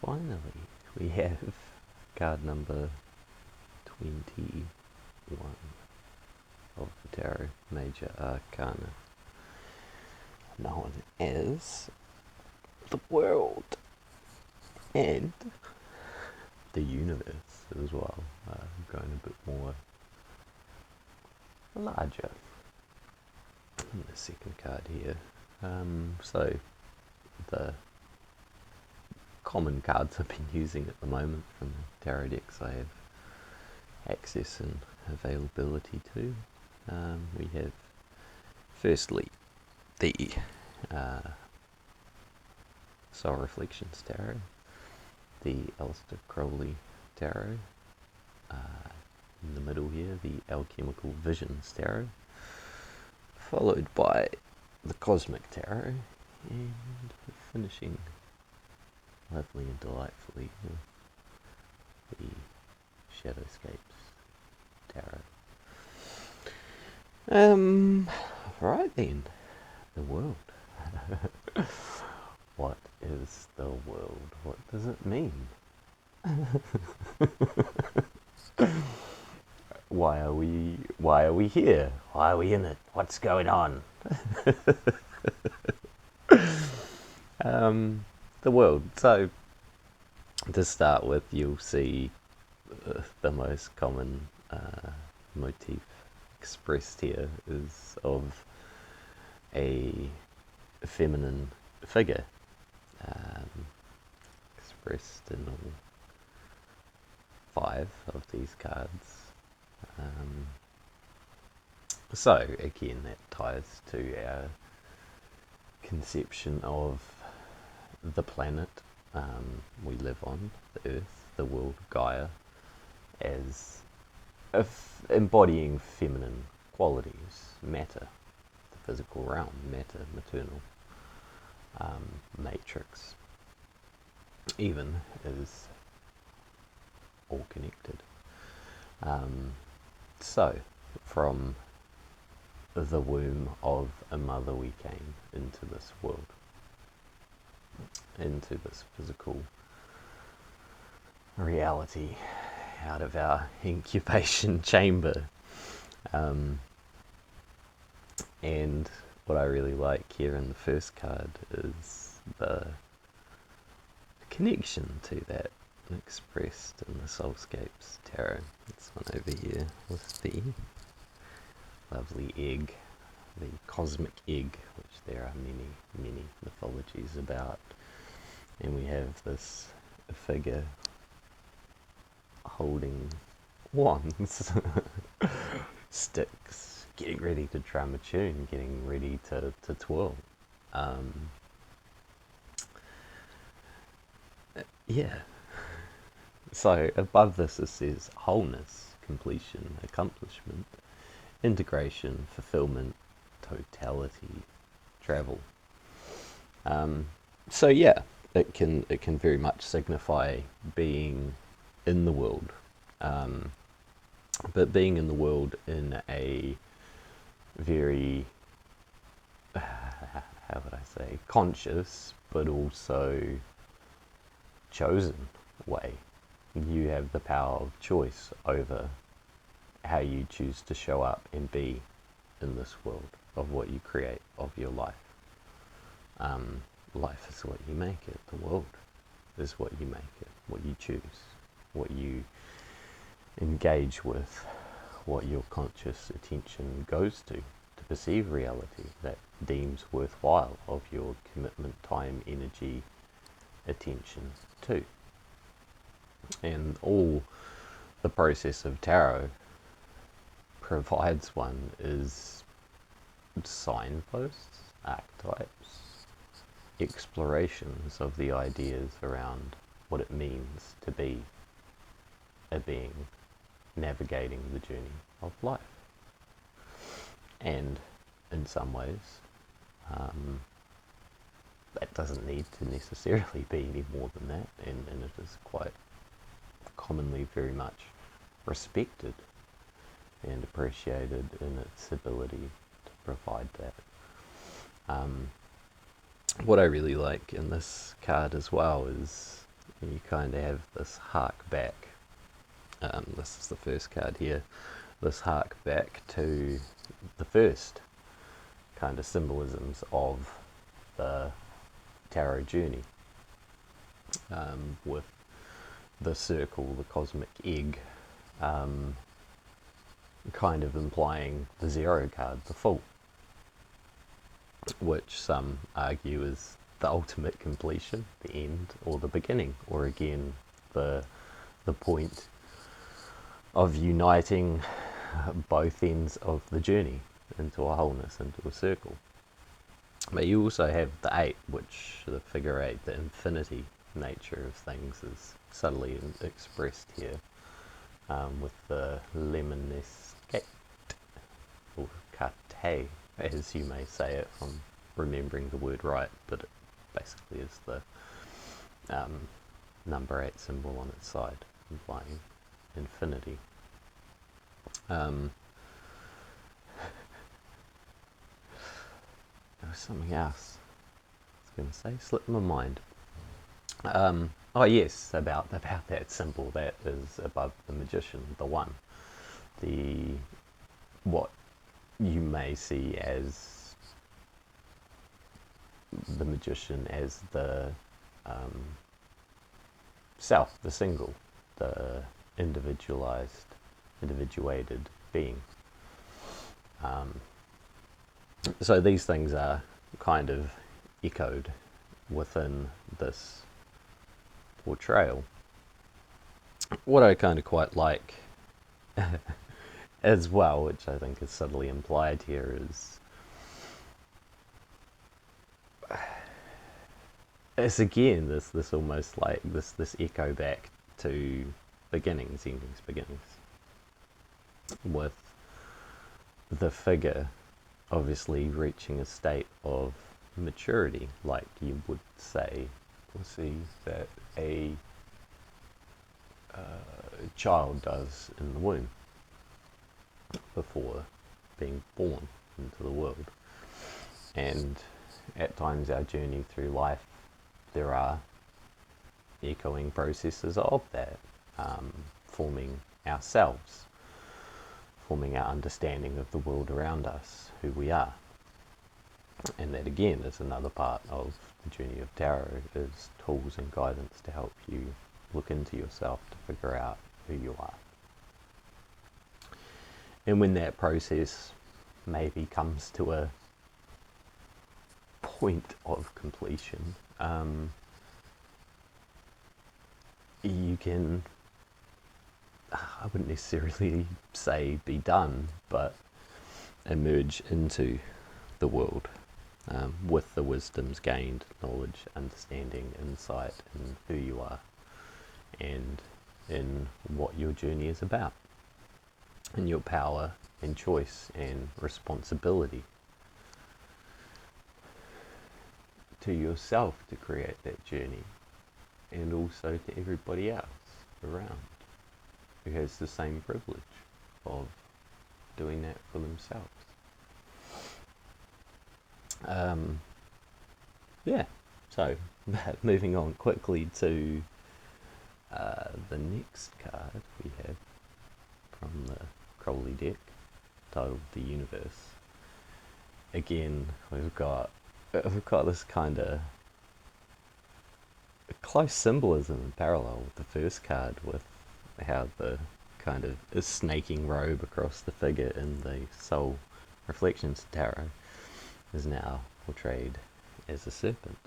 finally, we have card number 21 of the Tarot Major Arcana, known as the World and the Universe as well, going a bit more larger in the second card here. So the common cards I've been using at the moment from the tarot decks I have access and availability to. We have firstly the Soul Reflections Tarot, the Aleister Crowley Tarot, in the middle here the Alchemical Visions Tarot, followed by the Cosmic Tarot, and finishing lovely and delightfully with the Shadowscapes Tarot. Right then, the world. What is the world? What does it mean? Why are we here? Why are we in it? What's going on? The world. So, to start with, you'll see the most common motif expressed here is of a feminine figure, expressed in all 5 of these cards. So again, that ties to our conception of the planet we live on, the Earth, the world, Gaia, as embodying feminine qualities, matter, the physical realm, matter, maternal, matrix, even is all connected. So, from the womb of a mother we came into this world, into this physical reality, out of our incubation chamber. And what I really like here in the first card is the connection to that expressed in the Soulscapes Tarot. This one over here with the lovely egg, the cosmic egg, which there are many mythologies about. And we have this figure holding wands, sticks, getting ready to drum a tune, getting ready to twirl. Yeah. So above this it says wholeness, completion, accomplishment, integration, fulfillment, totality, travel. So yeah, it can very much signify being in the world, but being in the world in a very, how would I say, conscious but also chosen way. You have the power of choice over how you choose to show up and be in this world of what you create of your life. Life is what you make it. The world is what you make it, what you choose, what you engage with, what your conscious attention goes to perceive reality that deems worthwhile of your commitment, time, energy, attention to. And all the process of tarot provides one is signposts, archetypes, explorations of the ideas around what it means to be a being navigating the journey of life. And in some ways, that doesn't need to necessarily be any more than that, and it is quite commonly very much respected and appreciated in its ability to provide that. What I really like in this card as well is you kind of have this hark back. This is the first card here. This hark back to the first kind of symbolisms of the tarot journey, with the circle, the cosmic egg, kind of implying the zero card, the Fool, which some argue is the ultimate completion, the end, or the beginning, or again the point of uniting both ends of the journey into a wholeness, into a circle. But you also have the 8, which the figure 8, the infinity nature of things, is subtly expressed here, with the lemniscate, or kate, as you may say it, from remembering the word right, but it basically is the number 8 symbol on its side, implying infinity. There was something else I was going to say, slipped my mind. Oh yes, about that symbol that is above the magician, the 1, the what you may see as the magician as the self, the single, the individuated being. So these things are kind of echoed within this portrayal. What I kind of quite like as well, which I think is subtly implied here, is again this almost like this echo back to beginnings, endings, beginnings, with the figure obviously reaching a state of maturity, like you would say, we'll see that a child does in the womb before being born into the world. And at times our journey through life, there are echoing processes of that, forming ourselves, forming our understanding of the world around us, who we are. And that again is another part of the journey of tarot, is tools and guidance to help you look into yourself, to figure out who you are. And when that process maybe comes to a point of completion, you can, I wouldn't necessarily say be done, but emerge into the world with the wisdoms gained, knowledge, understanding, insight in who you are and in what your journey is about, and your power and choice and responsibility to yourself to create that journey, and also to everybody else around who has the same privilege of doing that for themselves. So moving on quickly to the next card we have from the Crowley deck, titled The Universe. Again, we've got this kind of close symbolism and parallel with the first card, with how the kind of a snaking robe across the figure in the Soul Reflections Tarot is now portrayed as a serpent,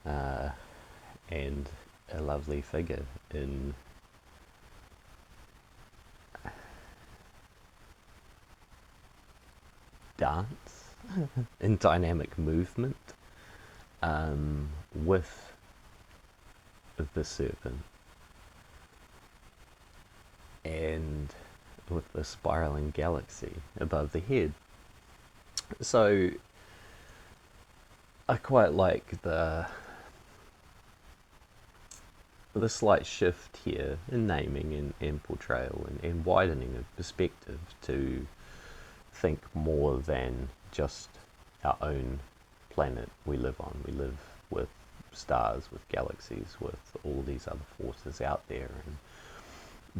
and a lovely figure in dance, in dynamic movement, with the serpent and with the spiraling galaxy above the head. So I quite like the slight shift here in naming and portrayal, and widening of perspective to think more than just our own planet we live on. We live with stars, with galaxies, with all these other forces out there, and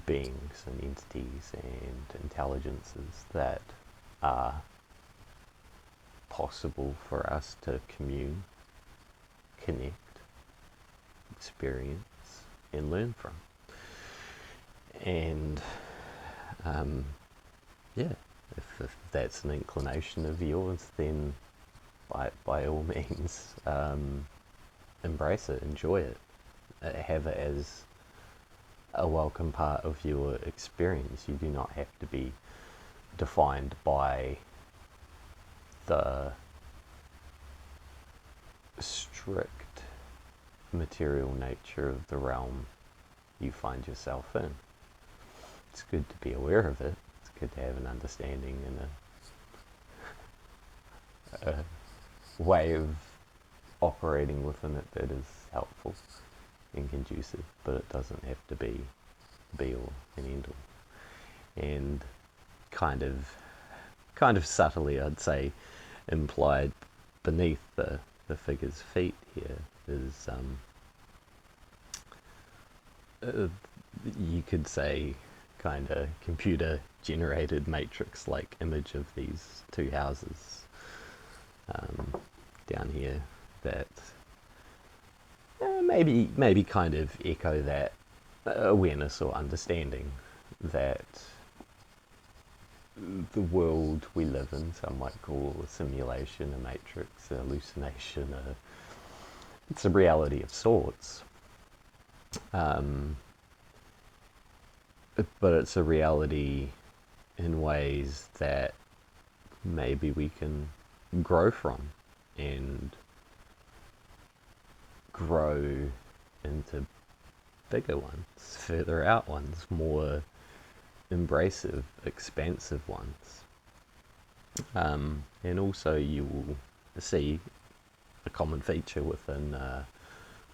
beings and entities and intelligences that are possible for us to commune, connect, experience, and learn from. And yeah, if that's an inclination of yours, then by all means, embrace it, enjoy it, have it as a welcome part of your experience. You do not have to be defined by the strict material nature of the realm you find yourself in. It's good to be aware of it. It's good to have an understanding and a way of operating within it that is helpful and conducive, but it doesn't have to be all and end all. And kind of subtly, I'd say, implied beneath the figure's feet here is you could say kind of computer generated matrix like image of these two houses down here that maybe kind of echo that awareness or understanding that the world we live in, some might call a simulation, a matrix, a hallucination, it's a reality of sorts. But it's a reality in ways that maybe we can grow from and grow into bigger ones, further out ones, more embracive, expansive ones. And also you will see a common feature within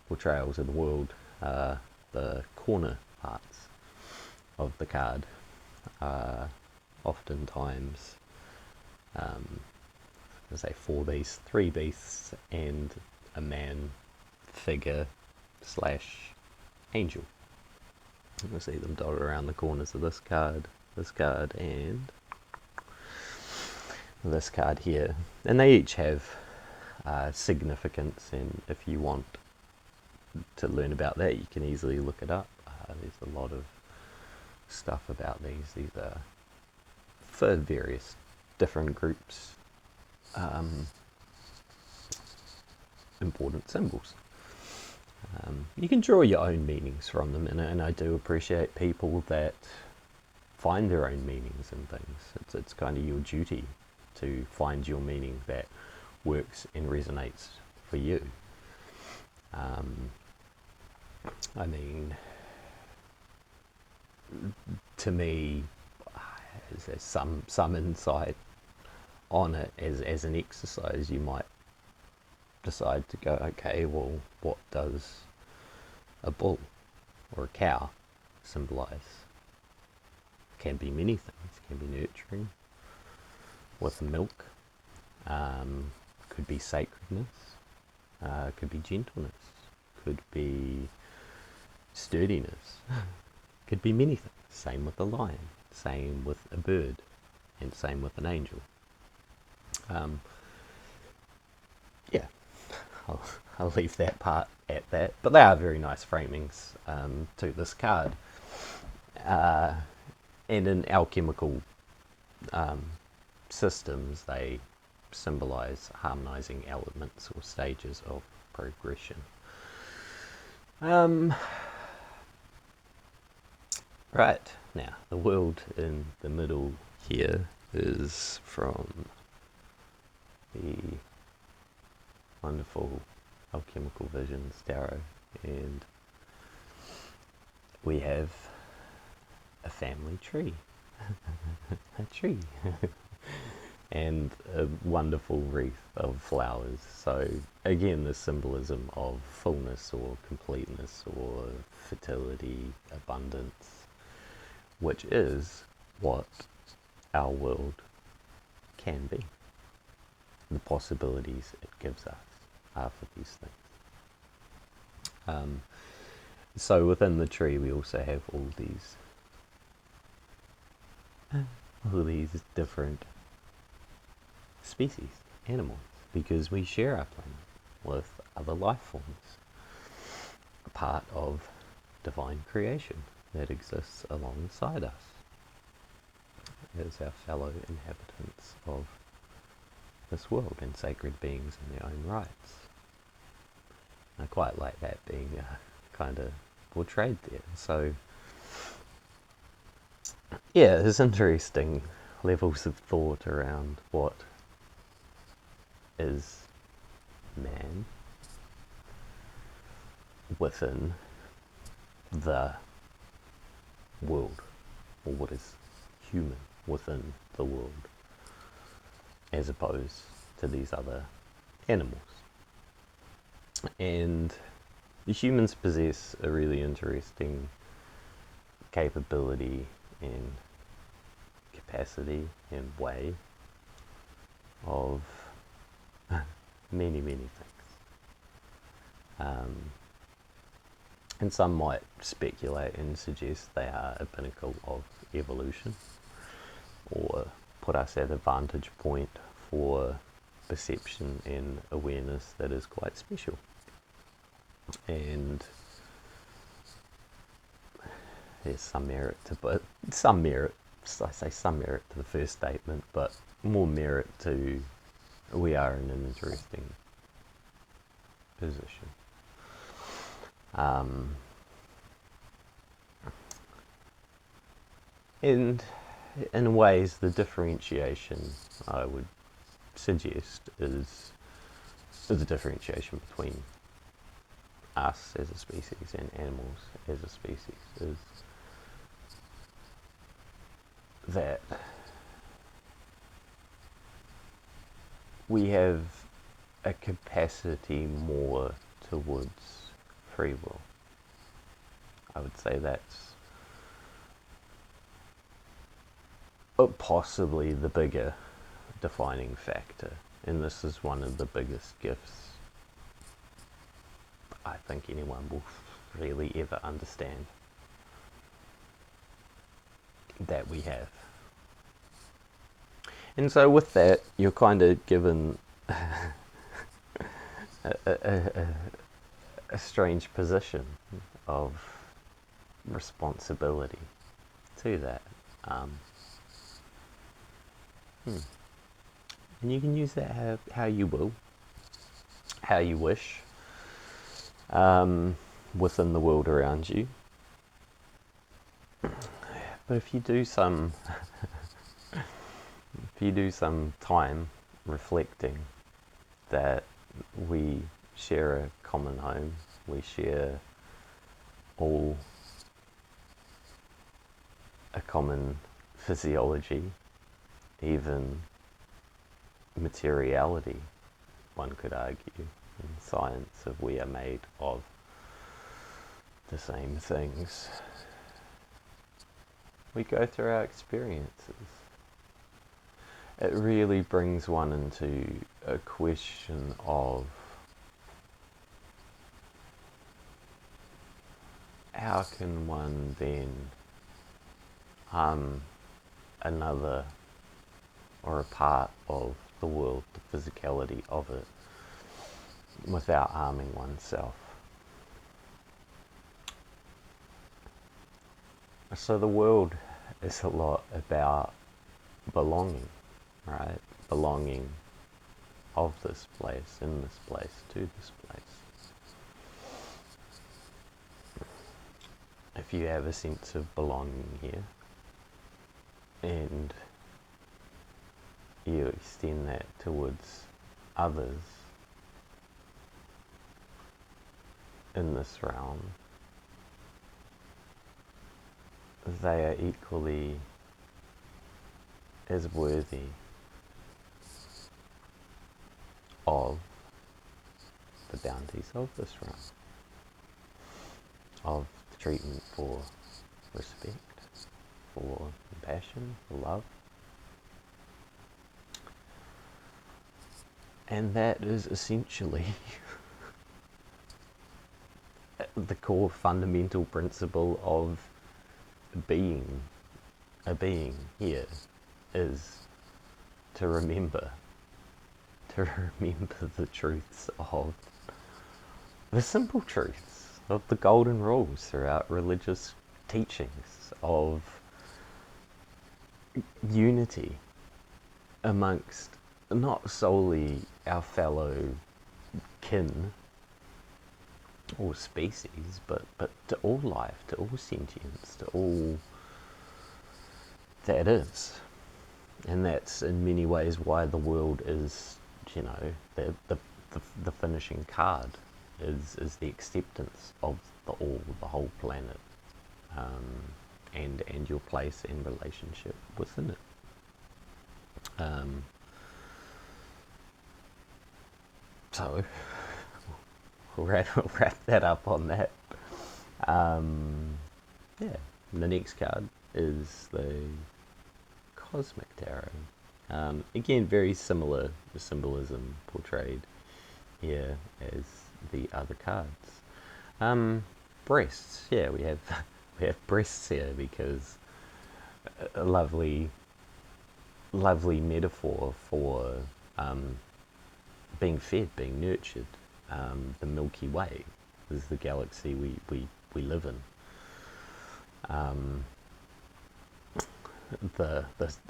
portrayals of the world, the corner parts of the card are oftentimes, say 4 beasts, 3 beasts, and a man figure / angel. You'll see them dotted around the corners of this card, and this card here. And they each have significance, and if you want to learn about that, you can easily look it up. There's a lot of stuff about these. These are for various different groups important symbols. You can draw your own meanings from them, and I do appreciate people that find their own meanings in things. It's kind of your duty to find your meaning that works and resonates for you. I mean, to me, there's some insight on it as an exercise. You might decide to go, okay, well, what does a bull or a cow symbolize? Can be many things. Can be nurturing with milk, could be sacredness, could be gentleness, could be sturdiness, could be many things. Same with a lion, same with a bird, and same with an angel. Yeah, I'll leave that part at that. But they are very nice framings to this card. And in alchemical systems, they symbolize harmonizing elements or stages of progression. Right, now the world in the middle here is from the wonderful Alchemical Visions tarot, and we have a family tree. A tree. And a wonderful wreath of flowers. So again, the symbolism of fullness or completeness or fertility, abundance, which is what our world can be. The possibilities it gives us are for these things. So within the tree, we also have all these different species, animals, because we share our planet with other life forms, a part of divine creation that exists alongside us as our fellow inhabitants of this world and sacred beings in their own rights. I quite like that being kind of portrayed there. So, yeah, there's interesting levels of thought around what is man within the world, or what is human within the world, as opposed to these other animals. And the humans possess a really interesting capability and capacity and way of many, many things. And some might speculate and suggest they are a pinnacle of evolution, or put us at a vantage point for perception and awareness that is quite special. And there's some merit to, but some merit, I say some merit to the first statement, but more merit to we are in an interesting position. And in ways, the differentiation I would suggest is the differentiation between us as a species and animals as a species is that we have a capacity more towards free will. I would say that's possibly the bigger defining factor, and this is one of the biggest gifts I think anyone will really ever understand that we have. And so with that, you're kind of given a strange position of responsibility to that. And you can use that how you will, how you wish, within the world around you. But if you do some time reflecting that we share a common home, we share all a common physiology, even materiality, one could argue, in science, of we are made of the same things. We go through our experiences. It really brings one into a question of how can one then harm another or a part of the world, the physicality of it, without harming oneself. So the world is a lot about belonging, right? Belonging of this place, in this place, to this place. If you have a sense of belonging here, and you extend that towards others in this realm, they are equally as worthy of the bounties of this realm, of the treatment for respect, for compassion, for love. And that is essentially the core fundamental principle of being a being here is to remember the truths of the simple truths of the golden rules throughout religious teachings of unity amongst not solely our fellow kin or species, but to all life, to all sentience, to all that is. And that's in many ways why the world is, the finishing card is the acceptance of the all, the whole planet, and your place and relationship within it. So we'll wrap that up on that. Yeah, the next card is the Cosmic Tarot. Again, very similar symbolism portrayed here as the other cards. Breasts, yeah, we have breasts here because a lovely metaphor for being fed, being nurtured. The Milky Way is the galaxy we live in. The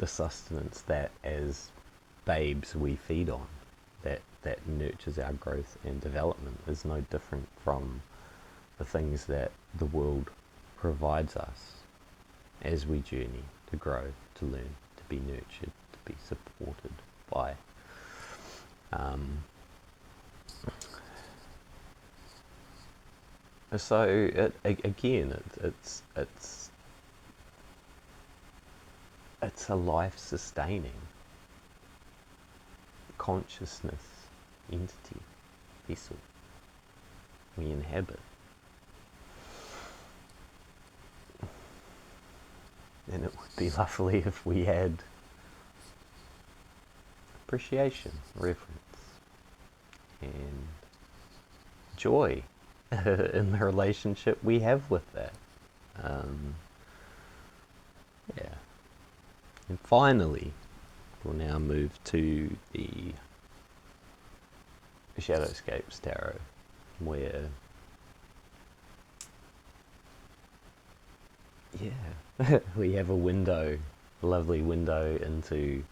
sustenance that as babes we feed on, that nurtures our growth and development, is no different from the things that the world provides us as we journey to grow, to learn, to be nurtured, to be supported by. So it's a life-sustaining consciousness entity, vessel we inhabit. And it would be lovely if we had appreciation, reverence, and joy in the relationship we have with that. Yeah. And finally, we'll now move to the Shadowscapes Tarot, where, yeah, we have a lovely window into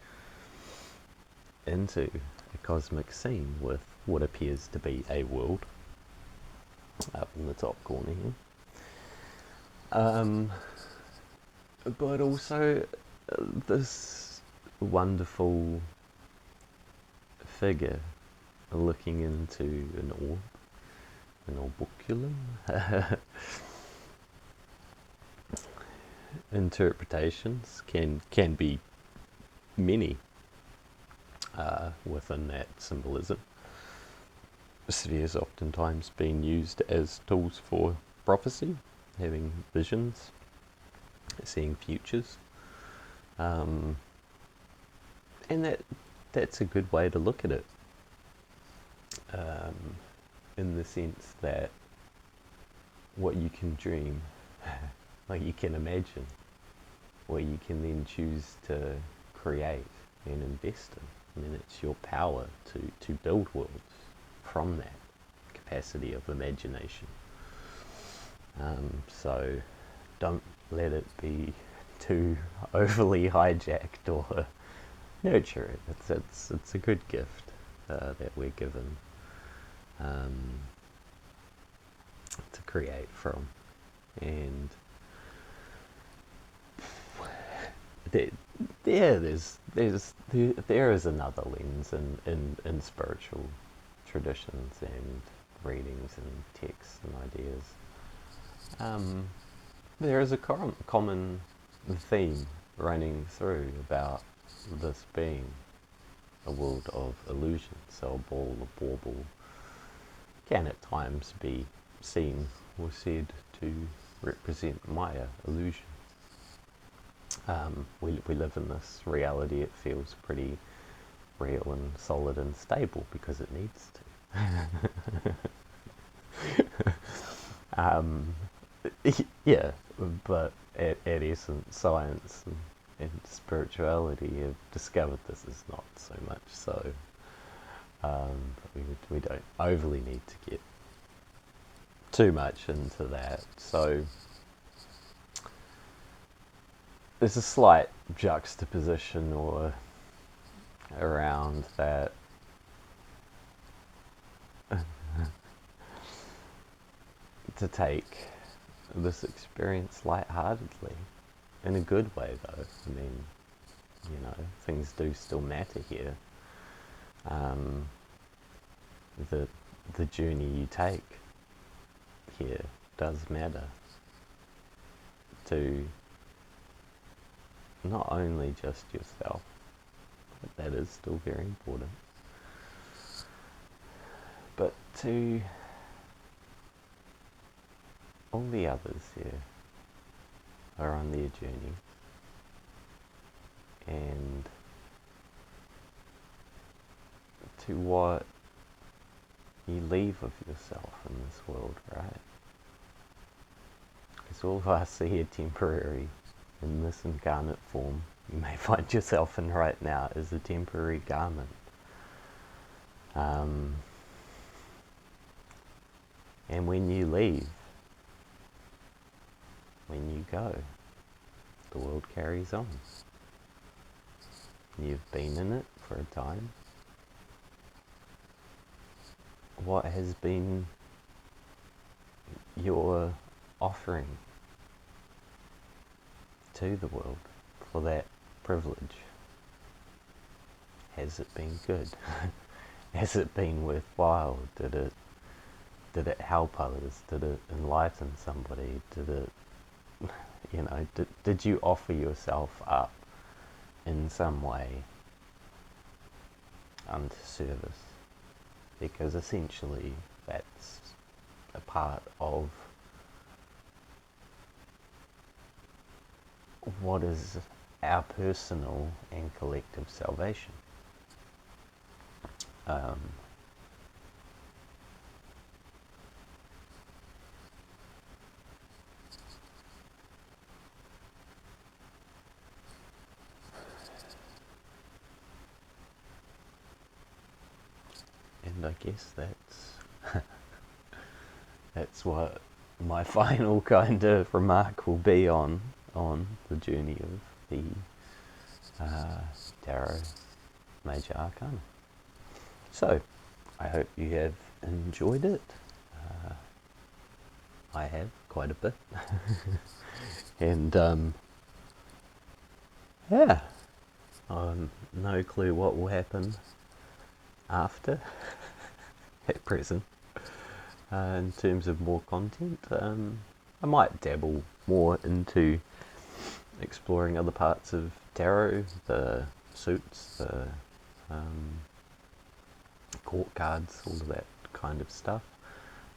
a cosmic scene with what appears to be a world up in the top corner here. But also this wonderful figure looking into an orb, an orbiculum. Interpretations can be many within that symbolism. Spheres oftentimes being used as tools for prophecy, having visions, seeing futures, and that's a good way to look at it, in the sense that what you can dream, what you can imagine, what you can then choose to create and invest in. I mean, it's your power to build worlds from that capacity of imagination. So don't let it be too overly hijacked, or nurture it. It's a good gift that we're given to create from. And there is another lens in spiritual traditions and readings and texts and ideas. There is a common theme running through about this being a world of illusion. So a ball, a bauble, can at times be seen or said to represent Maya, illusion. We live in this reality. It feels pretty real and solid and stable because it needs to. Um, yeah, but at essence, science and spirituality have discovered this is not so much so. We don't overly need to get too much into that. So there's a slight juxtaposition or around that. To take this experience lightheartedly, in a good way though. I mean, things do still matter here. The the journey you take here does matter to not only just yourself, but that is still very important, but to all the others here are on their journey, and to what you leave of yourself in this world, right? Because all of us are here temporary in this incarnate form. You may find yourself in right now as a temporary garment. And when you leave, when you go, the world carries on. You've been in it for a time. What has been your offering to the world for that privilege? Has it been good? Has it been worthwhile? Did it help others? Did it enlighten somebody? Did you offer yourself up in some way unto service? Because essentially that's a part of what is our personal and collective salvation. And I guess that's what my final kind of remark will be on the journey of the Tarot Major Arcana. So, I hope you have enjoyed it. I have quite a bit. And yeah, no clue what will happen after at present. In terms of more content, I might dabble more into exploring other parts of tarot, the suits, the court cards, all of that kind of stuff.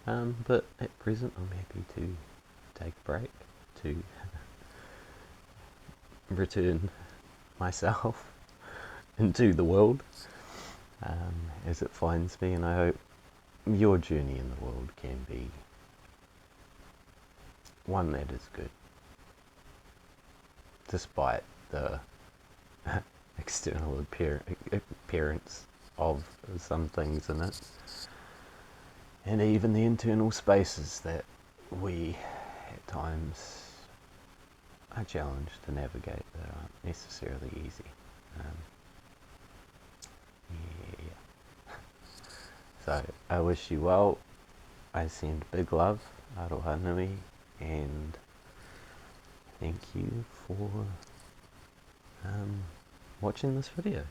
But at present, I'm happy to take a break to return myself into the world as it finds me, and I hope your journey in the world can be one that is good, despite the external appearance of some things in it, and even the internal spaces that we at times are challenged to navigate that aren't necessarily easy. Yeah. So I wish you well. I send big love, aroha nui, and thank you for watching this video.